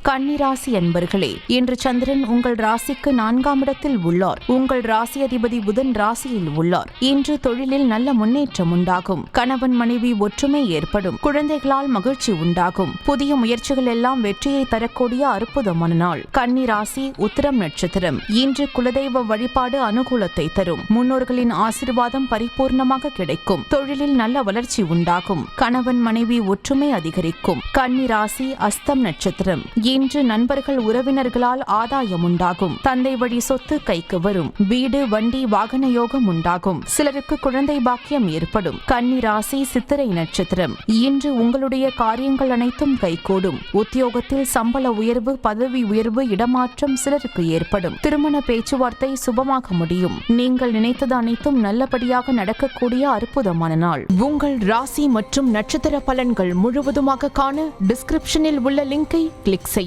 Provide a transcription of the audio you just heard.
கன்னிராசி அன்பர்களே, இன்று சந்திரன் உங்கள் ராசிக்கு 4ஆம் இடத்தில் உள்ளார். உங்கள் ராசி அதிபதி புதன் ராசியில் உள்ளார். இன்று தொழிலில் நல்ல முன்னேற்றம் உண்டாகும். கணவன் மனைவி ஒற்றுமை ஏற்படும். குழந்தைகளால் மகிழ்ச்சி உண்டாகும். புதிய முயற்சிகள் எல்லாம் வெற்றியை தரக்கூடிய அற்புதமான நாள். கன்னிராசி உத்திரம் நட்சத்திரம். இன்று குலதெய்வ வழிபாடு அனுகூலத்தை தரும். முன்னோர்களின் ஆசீர்வாதம் பரிபூர்ணமாக கிடைக்கும். தொழிலில் நல்ல வளர்ச்சி உண்டாகும். கணவன் மனைவி ஒற்றுமை அதிகரிக்கும். கன்னிராசி அஸ்தம் நட்சத்திரம். இன்று நண்பர்கள் உறவினர்களால் ஆதாயம் உண்டாகும். தந்தை வழி சொத்து கைக்கு வரும். வீடு வண்டி வாகன யோகம் உண்டாகும். சிலருக்கு குழந்தை பாக்கியம் ஏற்படும். கன்னிராசி சித்திரை நட்சத்திரம். இன்று உங்களுடைய காரியங்கள் அனைத்தும் கைகூடும். உத்தியோகத்தில் சம்பள உயர்வு, பதவி உயர்வு, இடமாற்றம் சிலருக்கு ஏற்படும். திருமண பேச்சுவார்த்தை சுபமாக முடியும். நீங்கள் நினைத்தது அனைத்தும் நல்லபடியாக நடக்கக்கூடிய அற்புதமான நாள். உங்கள் ராசி மற்றும் நட்சத்திர பலன்கள் முழுவதுமாக காண டிஸ்கிரிப்ஷனில் உள்ள லிங்கை கிளிக் செய்யவும்.